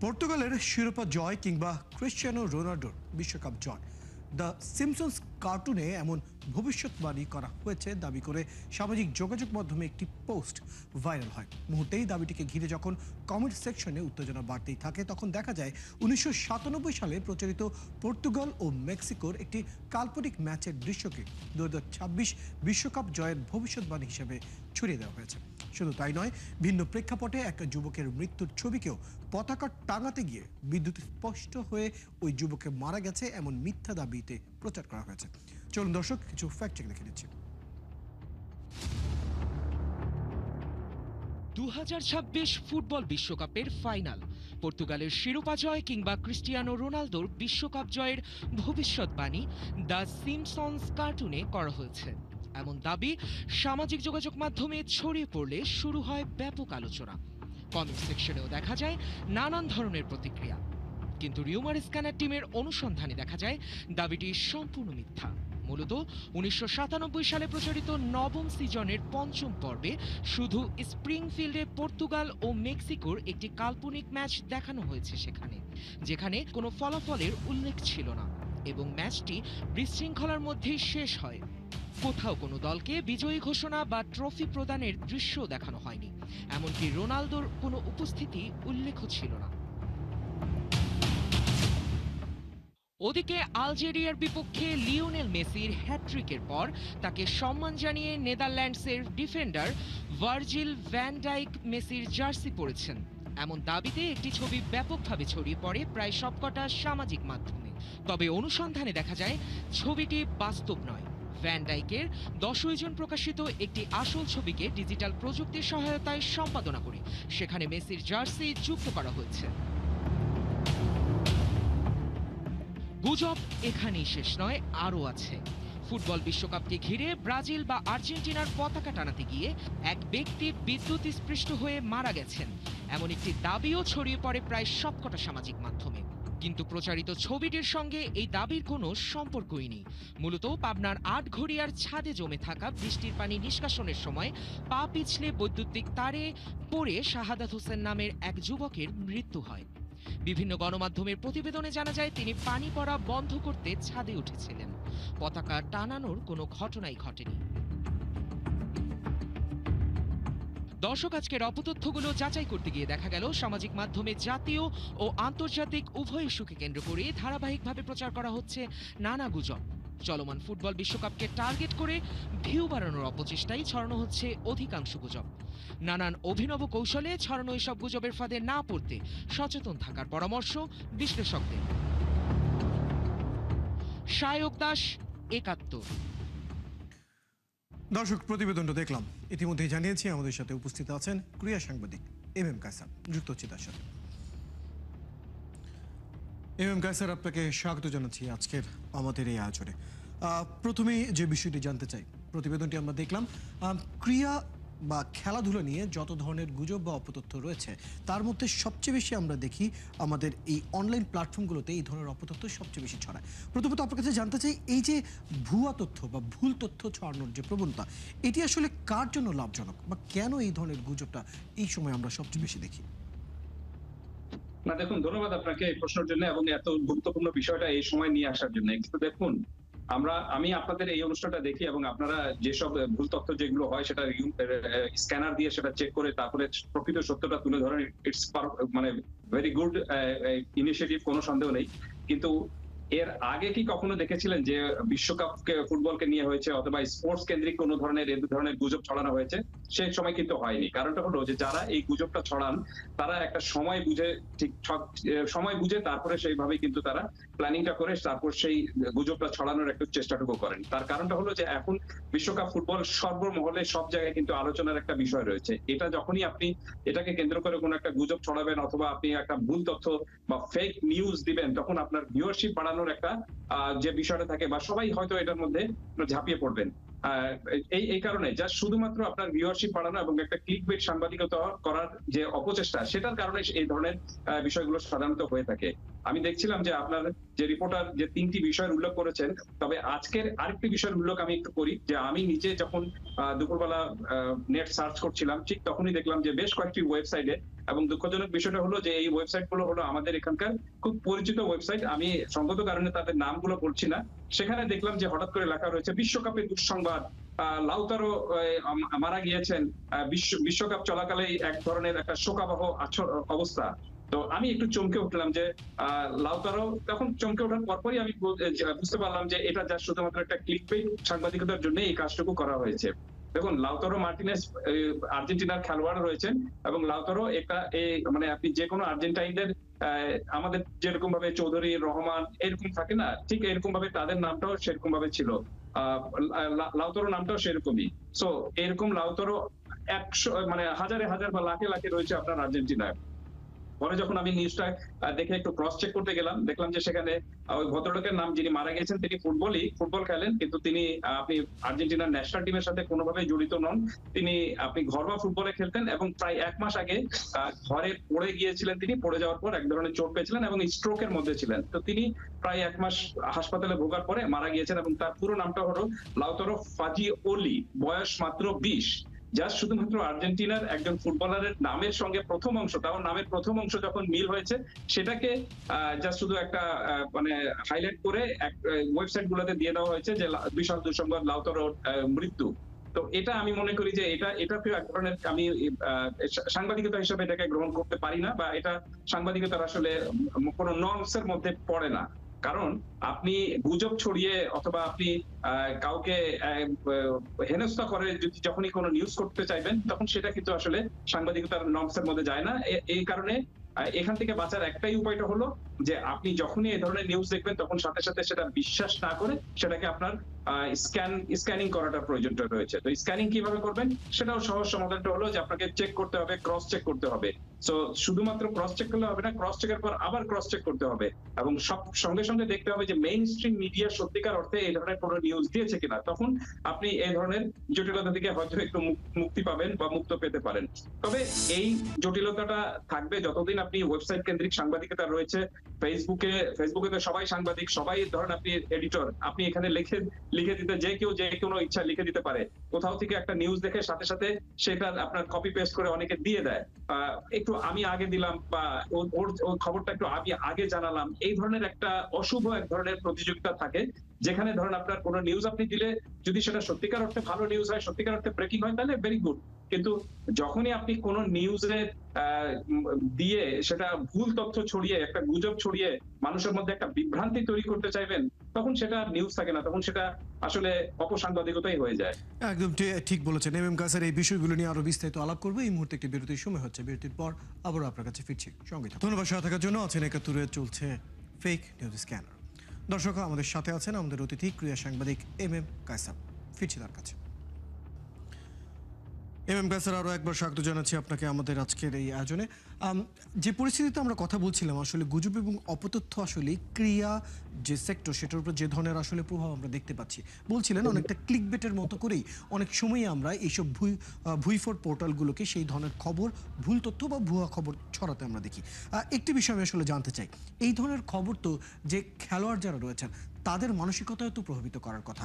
পর্তুগালের শিরোপা জয় কিংবা ক্রিশ্চিয়ানো রোনাল্ডোর বিশ্বকাপ জয়, দ্য সিম্পসন্স কার্টুনে এমন ভবিষ্যৎবাণী করা হয়েছে দাবি করে সামাজিক যোগাযোগ মাধ্যমে একটি পোস্ট ভাইরাল হয়। মুহূর্তেই দাবিটিকে ঘিরে যখন কমেন্ট সেকশনে উত্তেজনা বাড়তেই থাকে, তখন দেখা যায় 1997 সালে প্রচারিত পর্তুগাল ও মেক্সিকোর একটি কাল্পনিক ম্যাচের দৃশ্যকে 2026 বিশ্বকাপ জয়ের ভবিষ্যৎবাণী হিসেবে ছড়িয়ে দেওয়া হয়েছে। শুধু তাই নয়, ভিন্ন প্রেক্ষাপটে এক যুবকের মৃত্যুর ছবিকেও পতাকা টাঙাতে গিয়ে বিদ্যুৎ স্পষ্ট হয়ে ওই যুবকে মারা গেছে এমন মিথ্যা দাবিতে প্রচার করা হয়েছে। চলুন দর্শক, কিছু ফ্যাক্ট চেক দেখে নিচ্ছি। 2026 ফুটবল বিশ্বকাপের ফাইনাল, পর্তুগালের শিরোপা জয় কিংবা ক্রিস্টিয়ানো রোনালদোর বিশ্বকাপ জয়ের ভবিষ্যৎবাণী দ্য সিম্পসন্স কার্টুনে করা হয়েছে এমন দাবি সামাজিক যোগাযোগ মাধ্যমে ছড়িয়ে পড়লে শুরু হয় ব্যাপক আলোচনা। কমেন্ট সেকশনেও দেখা যায় নানান ধরনের প্রতিক্রিয়া, কিন্তু রিউমার স্ক্যানার টিমের অনুসন্ধানে দেখা যায় দাবিটি সম্পূর্ণ মিথ্যা। মূলত 1997 সালে প্রচারিত নবম সিজনের পঞ্চম পর্বে শুধু স্প্রিংফিল্ডে পর্তুগাল ও মেক্সিকোর একটি কাল্পনিক ম্যাচ দেখানো হয়েছে, যেখানে কোনো ফলাফলের উল্লেখ ছিল না এবং ম্যাচটি বিশৃঙ্খলার মধ্যেই শেষ হয়। কোথাও কোনো দলকে বিজয়ী ঘোষণা বা ট্রফি প্রদানের দৃশ্য দেখানো হয়নি, এমনকি রোনালদোর কোনো উপস্থিতি উল্লেখ ছিল না। ওদিকে আলজেরিয়ার বিপক্ষে লিওনেল মেসির হ্যাট্রিকের পর তাকে সম্মান জানিয়ে নেদারল্যান্ডসের ডিফেন্ডার ভার্জিল ভ্যান ডাইক মেসির জার্সি পরেছেন এমন দাবিতে একটি ছবি ব্যাপকভাবে ছড়িয়ে পড়ে প্রায় সবকটা সামাজিক মাধ্যমে। তবে অনুসন্ধানে দেখা যায় ছবিটি বাস্তব নয়। ভ্যান ডাইকের 10 জন প্রকাশিত একটি আসল ছবিকে ডিজিটাল প্রযুক্তির সহায়তায় সম্পাদনা করে সেখানে মেসির জার্সি যুক্ত করা হয়েছে। গুজব এখানেই শেষ নয়, আরও আছে। ফুটবল বিশ্বকাপকে ঘিরে ব্রাজিল বা আর্জেন্টিনার পতাকা টানাতে গিয়ে এক ব্যক্তি বিদ্যুৎ স্পৃষ্ট হয়ে মারা গেছেন এমন একটি দাবিও ছড়িয়ে পড়ে প্রায় সবকটা সামাজিক মাধ্যমে। কিন্তু প্রচারিত ছবিটির সঙ্গে এই দাবির কোনো সম্পর্কই নেই। মূলত পাবনার আটঘরিয়ার ছাদে জমে থাকা বৃষ্টির পানি নিষ্কাশনের সময় পা পিছলে বৈদ্যুতিক তারে পড়ে শাহাদাত হোসেন নামের এক যুবকের মৃত্যু হয়। বিভিন্ন গণমাধ্যমের প্রতিবেদনে জানা যায় তিনি পানি পড়া বন্ধ করতে ছাদে উঠেছিলেন। পতাকা টানানোর কোনো ঘটনাই ঘটেনি। দর্শক, আজকের অপতথ্যগুলো যাচাই করতে গিয়ে দেখা গেল সামাজিক মাধ্যমে জাতীয় ও আন্তর্জাতিক উভয় ইস্যুকে কেন্দ্র করে ধারাবাহিকভাবে প্রচার করা হচ্ছে নানা গুজব। চলমান ফুটবল বিশ্বকাপকে টার্গেট করে ভিউ বাড়ানোর অপচেষ্টায় ছড়ানো হচ্ছে অধিকাংশ গুজব। নানান অভিনব কৌশলে ছড়ানো এসব গুজবের ফাঁদে না পড়তে সচেতন থাকার পরামর্শ বিশ্লেষকদের। সায়ক দাস, ৭১। দর্শক, প্রতিবেদনটা দেখলাম, ইতিমধ্যেই জানিয়েছি আমাদের সাথে উপস্থিত আছেন ক্রীড়া সাংবাদিক এম কায়সার, যুক্ত হচ্ছে তার সাথে। এম কায়সার, আপনাকে স্বাগত জানাচ্ছি আজকের আমাদের এই আয়োজনে। প্রথমেই যে বিষয়টি জানতে চাই, প্রতিবেদনটি আমরা দেখলাম, ক্রীড়া বা খেলাধুলা নিয়ে যত ধরনের গুজব বা অপতথ্য রয়েছে তার মধ্যে সবচেয়ে বেশি আমরা দেখি আমাদের এই অনলাইন প্ল্যাটফর্মগুলোতে এই ধরনের অপতথ্য সবচেয়ে বেশি ছড়ায়। প্রথমত আপনার কাছে জানতে চাই, এই যে ভুয়া তথ্য বা ভুল তথ্য ছড়ানোর যে প্রবণতা, এটি আসলে কার জন্য লাভজনক বা কেন এই ধরনের গুজবটা এই সময় আমরা সবচেয়ে বেশি দেখি? না, দেখুন, ধন্যবাদ আপনাকে এই প্রশ্নের জন্য এবং এত গুরুত্বপূর্ণ বিষয়টা এই সময় নিয়ে আসার জন্য। কিন্তু দেখুন, আমি আপনাদের এই অনুষ্ঠানটা দেখি এবং আপনারা যেসব ভুল তথ্য যেগুলো হয় সেটা স্ক্যানার দিয়ে সেটা চেক করে তারপরে প্রকৃত সত্যটা তুলে ধরেন। ইটস মানে ভেরি গুড ইনিশিয়েটিভ, কোনো সন্দেহ নেই। কিন্তু এর আগে কি কখনো দেখেছিলেন যে বিশ্বকাপকে ফুটবলকে নিয়ে হয়েছে অথবা স্পোর্টস কেন্দ্রিক কোনো ধরনের এই ধরনের গুজব ছড়ানো হয়েছে? সেই সময় কিন্তু হয়নি। কারণটা হলো যে যারা এই গুজবটা ছড়ান তারা একটা সময় বুঝে, ঠিক সময় বুঝে তারপরে সেইভাবেই কিন্তু তারা প্ল্যানিংটা করে তারপর সেই গুজবটা ছড়ানোর একটু চেষ্টাটুকু করেন। তার কারণটা হলো যে এখন বিশ্বকাপ ফুটবল সর্বমহলে সব জায়গায় কিন্তু আলোচনার একটা বিষয় রয়েছে। এটা যখনই আপনি এটাকে কেন্দ্র করে কোনো একটা গুজব ছড়াবেন অথবা আপনি একটা ভুল তথ্য বা ফেক নিউজ দিবেন, তখন আপনার ভিউয়ারশিপ বাড়ানোর একটা যে বিষয়টা থাকে বা সবাই হয়তো এটার মধ্যে ঝাঁপিয়ে পড়বেন। এই কারণে যা শুধুমাত্র আপনার ভিউয়ারশিপ বাড়ানো এবং একটা ক্লিকবেট সাংবাদিকতা করার যে অপচেষ্টা, সেটার কারণে এই ধরনের বিষয়গুলো সাধারণত হয়ে থাকে। আমি দেখছিলাম যে আপনার যে রিপোর্টার যে 3টি বিষয়ের উল্লেখ করেছেন, তবে আজকের আরেকটি বিষয়ের উল্লেখ আমি একটু করি যে আমি নিজে যখন দুপুরবেলা নেট সার্চ করছিলাম, ঠিক তখনই দেখলাম যে বেশ কয়েকটি ওয়েবসাইটে এবং দুঃখজনক বিষয়টা হলো যে এই ওয়েবসাইট গুলো হলো আমাদের এখানকার খুব পরিচিত ওয়েবসাইট। আমি সঙ্গত কারণে তাদের নামগুলো বলছি না। সেখানে দেখলাম যে হঠাৎ করে লেখা রয়েছে বিশ্বকাপের দুঃসংবাদ, লাউতারো মারা গিয়েছেন, বিশ্বকাপ চলাকালেই এক ধরনের একটা শোকাবহ অবস্থা। তো আমি একটু চমকে উঠলাম যে লাউতারো, তখন চমকে ওঠার পরপরই আমি বুঝতে পারলাম যে এটা যা শুধুমাত্র একটা ক্লিকবেইট সাংবাদিকতার জন্য এই কাজটুকু করা হয়েছে। দেখুন, লাউতারো মার্টিনেজ আর্জেন্টিনার খেলোয়াড় রয়েছেন এবং লাউতারো একটা মানে আপনি যে কোনো আর্জেন্টাইনদের আমাদের যেরকম ভাবে চৌধুরী, রহমান এরকম থাকে না, ঠিক এরকম ভাবে তাদের নামটাও সেরকম ভাবে ছিল। লাউতারো নামটাও সেরকমই। সো এরকম লাউতারো 100 মানে হাজারে হাজার বা লাখে লাখে রয়েছে আপনার আর্জেন্টিনায়। পরে যখন আমি নিউজটা দেখে একটু ক্রস চেক করতে গেলাম, দেখলাম যে সেখানে ওই ভদ্রলোকের নাম, যিনি মারা গেছেন, তিনি ফুটবল খেলেন, কিন্তু তিনি আপনি আর্জেন্টিনার ন্যাশনাল টিমের সাথে কোনোভাবে জড়িত নন। তিনি আপনি ঘরোয়া ফুটবলে খেলতেন এবং প্রায় 1 মাস আগে ঘরে পড়ে গিয়েছিলেন। তিনি পড়ে যাওয়ার পর এক ধরনের চোট পেয়েছিলেন এবং স্ট্রোকের মধ্যে ছিলেন। তো তিনি প্রায় 1 মাস হাসপাতালে ভোগার পরে মারা গিয়েছেন এবং তার পুরো নামটা হলো লাউতারো ফাজিওলি, বয়স মাত্র 20। জাস্ট শুধুমাত্র আর্জেন্টিনার একজন ফুটবলারের নামের সঙ্গে প্রথম অংশ, তাও নামের প্রথম অংশ যখন মিল হয়েছে, সেটাকে জাস্ট শুধু একটা মানে হাইলাইট করে ওয়েবসাইট গুলোতে দিয়ে দেওয়া হয়েছে যে বিশাল দুঃসংবাদ, লাউতারোর মৃত্যু। তো এটা আমি মনে করি যে এটাকেও এক ধরনের, আমি সাংবাদিকতা হিসেবে এটাকে গ্রহণ করতে পারি না, বা এটা সাংবাদিকতার আসলে কোনো নর্মসের মধ্যে পড়ে না। কারণ আপনি গুজব ছড়িয়ে অথবা আপনি কাউকে হেনস্থা করে যখনই কোনো নিউজ করতে চাইবেন, তখন সেটা কিন্তু আসলে সাংবাদিকতার নর্মসের মধ্যে যায় না। এই কারণে এখান থেকে বাঁচার একটাই উপায়টা হলো যে আপনি যখনই এই ধরনের নিউজ দেখবেন, তখন সাথে সাথে সেটা বিশ্বাস না করে সেটাকে আপনার স্ক্যানিং করাটা প্রয়োজনটা রয়েছে। তো স্ক্যানিং কিভাবে করবেন, সেটাও সহজ সমাধানটা হলো যে আপনাকে চেক করতে হবে, ক্রস চেক করতে হবে। সো শুধুমাত্র ক্রস চেক করলে হবে না, ক্রস চেকের পর আবার ক্রস চেক করতে হবে এবং সঙ্গে সঙ্গে দেখতে হবে যে মেইন স্ট্রিম মিডিয়া সত্যিকার অর্থে এই ধরনের কোনো নিউজ দিয়েছে কিনা। তখন আপনি এই ধরনের জটিলতা থেকে হয়তো একটু মুক্তি পাবেন বা মুক্ত পেতে পারেন। তবে এই জটিলতাটা থাকবে যতদিন আপনি ওয়েবসাইট কেন্দ্রিক সাংবাদিকতা রয়েছে। ফেসবুকে তো সবাই সাংবাদিক, সবাই ধরেন আপনি এডিটর, আপনি এখানে লিখে দিতে, যে কেউ যে কোনো ইচ্ছা লিখে দিতে পারে। কোথাও থেকে একটা নিউজ দেখে সাথে সাথে সেটা আপনার কপি পেস্ট করে অনেকে দিয়ে দেয়, একটু আমি আগে দিলাম বা ওর খবরটা একটু আমি আগে জানালাম, এই ধরনের একটা অশুভ এক ধরনের প্রতিযোগিতা থাকে, যেখানে ধরেন আপনার কোনো নিউজ আপনি দিলে যদি সেটা সত্যিকার অর্থে ভালো নিউজ হয়, সত্যিকার অর্থে ব্রেকিং হয়, তাহলে ভেরি গুড। কিন্তু যখনই আপনি কোনো নিউজে দিয়ে সেটা ভুল তথ্য ছড়িয়ে, একটা গুজব ছড়িয়ে মানুষের মধ্যে একটা বিভ্রান্তি তৈরি করতে চাইবেন, তখন সেটা নিউজ থাকে না, তখন সেটা আসলে অপসাংবাদিকতাই হয়ে যায়। একদম ঠিক বলেছেন এম এম কাসের। এই বিষয়গুলো নিয়ে আরো বিস্তারিত আলাপ করবো। এই মুহূর্তে একটি বিরতির সময় হচ্ছে, বিরতির পর আবারও আপনার কাছে ফিরছি, সঙ্গে থাকুন। ধন্যবাদ সাথে থাকার জন্য। আছেন একাত্তরে চলছে ফেক নিউজ স্ক্যানার। দর্শক, আমাদের সাথে আছেন আমাদের অতিথি ক্রীড়া সাংবাদিক এম এম কায়সার। ফিরছি তার কাছে। এম এম কায়সার, আরও একবার স্বাগত জানাচ্ছি আপনাকে আমাদের আজকের এই আয়োজনে। যে পরিস্থিতিতে আমরা কথা বলছিলাম, আসলে গুজব এবং অপতথ্য আসলে ক্রিয়া যে সেক্টর, সেটার উপর যে ধরনের আসলে প্রভাব আমরা দেখতে পাচ্ছি, বলছিলেন অনেকটা ক্লিকবেটের মতো করেই অনেক সময়ই আমরা এইসব ভুইফোর পোর্টালগুলোকে সেই ধরনের খবর, ভুল তথ্য বা ভুয়া খবর ছড়াতে আমরা দেখি। একটি বিষয় আমি আসলে জানতে চাই, এই ধরনের খবর তো যে খেলোয়াড় যারা রয়েছেন তাদের মানসিকতায় তো প্রভাবিত করার কথা।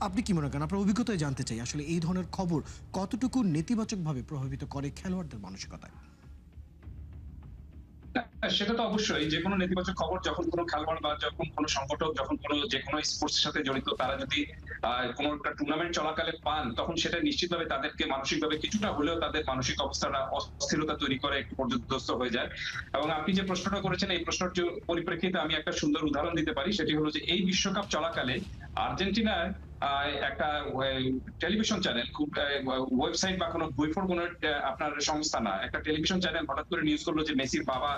আপনি কি মনে করেন, আপনার অভিজ্ঞতায় জানতে চাই, আসলে এই ধরনের খবর কতটুকু নেতিবাচকভাবে প্রভাবিত করে খেলোয়াড়দের মানসিকতায়? সেটা তো অবশ্যই, যে কোনো নেতিবাচক খবর যখন কোনো খেলোয়াড় বা যখন কোনো সংগঠক, যখন কোনো যে কোনো স্পোর্টস সাথে জড়িত, তারা যদি কোনো একটা টুর্নামেন্ট চলাকালে পান, তখন সেটা নিশ্চিতভাবে তাদেরকে মানসিকভাবে কিছুটা হলেও তাদের মানসিক অবস্থাটা অস্থিরতা তৈরি করে, একটু পর্যদস্ত হয়ে যায়। এবং আপনি যে প্রশ্নটা করেছেন, এই প্রশ্নের পরিপ্রেক্ষিতে আমি একটা সুন্দর উদাহরণ দিতে পারি। সেটি হলো যে এই বিশ্বকাপ চলাকালে আর্জেন্টিনার একটা টেলিভিশন চ্যানেল, খুব ওয়েবসাইট বা কোনো বইফোর কোনো আপনার সংস্থা না, একটা টেলিভিশন চ্যানেল হঠাৎ করে নিউজ করলো যে মেসির বাবা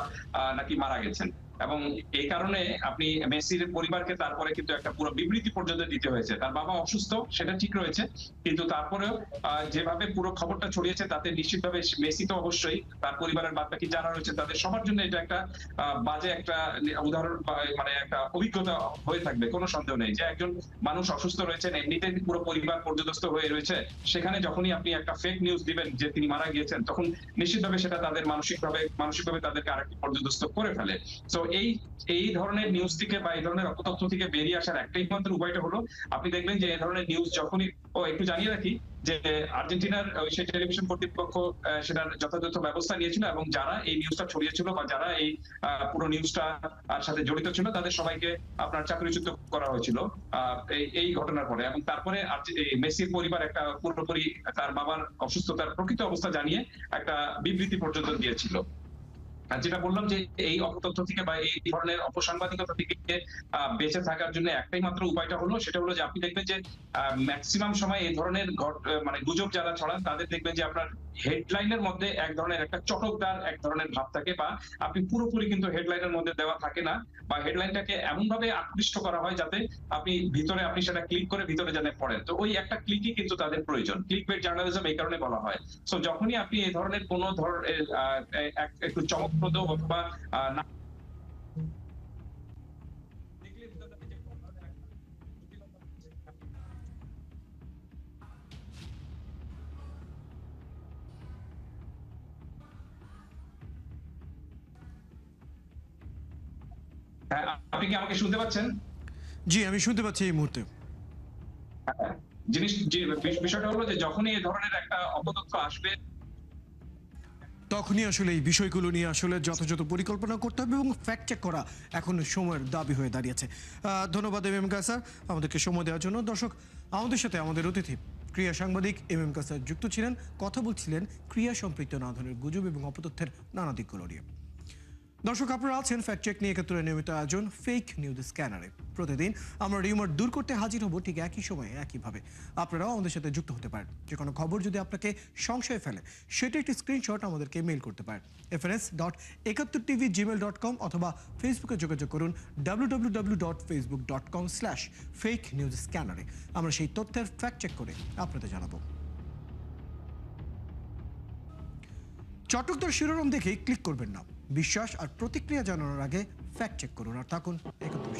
নাকি মারা গেছেন। এবং এই কারণে আপনি মেসির পরিবারকে তারপরে কিন্তু একটা পুরো বিবৃতি পর্যন্ত দিতে হয়েছে। তার বাবা অসুস্থ, সেটা ঠিক রয়েছে, কিন্তু তারপরেও যেভাবে পুরো খবরটা ছড়িয়েছে, তাতে নিশ্চিতভাবে মেসি তো অবশ্যই, তার পরিবারের বাদ বাকি যারা রয়েছে তাদের সবার জন্য এটা একটা বাজে একটা উদাহরণ, মানে একটা অভিজ্ঞতা হয়ে থাকবে, কোনো সন্দেহ নেই। যে একজন মানুষ অসুস্থ রয়েছেন, এমনিতেই পুরো পরিবার পর্যদস্ত হয়ে রয়েছে, সেখানে যখনই আপনি একটা ফেক নিউজ দিবেন যে তিনি মারা গিয়েছেন, তখন নিশ্চিতভাবে সেটা তাদের মানসিকভাবে তাদেরকে আরেকটু পর্যদস্ত করে ফেলে। তো এই ধরনের নিউজ থেকে বা এই ধরনের অপতথ্য থেকে বেরিয়ে আসার একটাই মাত্র উপায়টা হলো, আপনি দেখবেন যে এই ধরনের নিউজ যখনই, একটু জানিয়ে রাখি যে আর্জেন্টিনার সেই টেলিভিশন কর্তৃপক্ষ সেটার যথাযথ ব্যবস্থা নিয়েছিল এবং যারা এই নিউজটা ছড়িয়েছিল বা যারা এই পুরো নিউজটা সাথে জড়িত ছিল তাদের সবাইকে আপনার চাকরিচ্যুত করা হয়েছিল এই ঘটনার পরে। এবং তারপরে মেসির পরিবার একটা পুরোপুরি তার বাবার অসুস্থতার প্রকৃত অবস্থা জানিয়ে একটা বিবৃতি পর্যন্ত দিয়েছিল। আর যেটা বললাম যে এই অপতথ্য থেকে বা এই ধরনের অপসাংবাদিকতা থেকে বেঁচে থাকার জন্য একটাই মাত্র উপায়টা হলো, সেটা হলো যে আপনি দেখবেন যে ম্যাক্সিমাম সময় এই ধরনের মানে গুজব যারা ছড়ান তাদের দেখবেন যে আপনার হেডলাইনের মধ্যে এক ধরনের একটা চটকদার এক ধরনের ভাব থাকে, বা আপনি পুরোপুরি কিন্তু হেডলাইনের মধ্যে দেওয়া থাকে না, বা হেডলাইনটাকে এমন ভাবে আকৃষ্ট করা হয় যাতে আপনি সেটা ক্লিক করে ভিতরে যেন পড়েন। তো ওই একটা ক্লিকই কিন্তু তাদের প্রয়োজন। ক্লিক বেট জার্নালিজম এই কারণে বলা হয়। সো যখনই আপনি এই ধরনের কোন ধরনের একটু চমকপ্রদ অথবা না দেখলে বোঝা যাবে যে কোন ধরনের একটা জটিলতা হচ্ছে। হ্যাঁ, আপনি কি আমাকে শুনতে পাচ্ছেন? জি, আমি শুনতে পাচ্ছি এই মুহূর্তে। হ্যাঁ, বিষয়টা হলো যে যখনই এই ধরনের একটা অপতথ্য আসবে তখনই আসলে এই বিষয়গুলো নিয়ে আসলে যথাযথ পরিকল্পনা করতে হবে এবং ফ্যাক্ট চেক করা এখন সময়ের দাবি হয়ে দাঁড়িয়েছে। ধন্যবাদ এম এম কাসার আমাদেরকে সময় দেওয়ার জন্য। দর্শক, আমাদের সাথে আমাদের অতিথি ক্রিয়া সাংবাদিক এম এম কাসার যুক্ত ছিলেন, কথা বলছিলেন ক্রিয়া সম্পৃক্ত নানা ধরনের গুজব এবং অপতথ্যের নানা দিকগুলো নিয়ে। দর্শক, আপনারা আছেন ফ্যাক্ট চেক নিয়ে ৭১ নিয়মিত আয়োজন ফেক নিউজ স্ক্যানারে। প্রতিদিন আমরা রিউমার দূর করতে হাজির হব ঠিক একই সময়ে একইভাবে। আপনারাও আমাদের সাথে যুক্ত হতে পারেন। যে কোনো খবর যদি আপনাকে সংশয় ফেলে সেটা একটি স্ক্রিনশট আমাদেরকে মেইল করতে পারেন fns.71tv@gmail.com অথবা ফেসবুকে যোগাযোগ করুন www.facebook.com/fake-news-scanner-এ। আমরা সেই তথ্যের ফ্যাক্ট চেক করে আপনাদের জানাবো। চটকদার শিরোনাম দেখে ক্লিক করবেন না। বিশ্বাস আর প্রতিক্রিয়া জানানোর আগে ফ্যাক্ট চেক করুন আর থাকুন ৭১।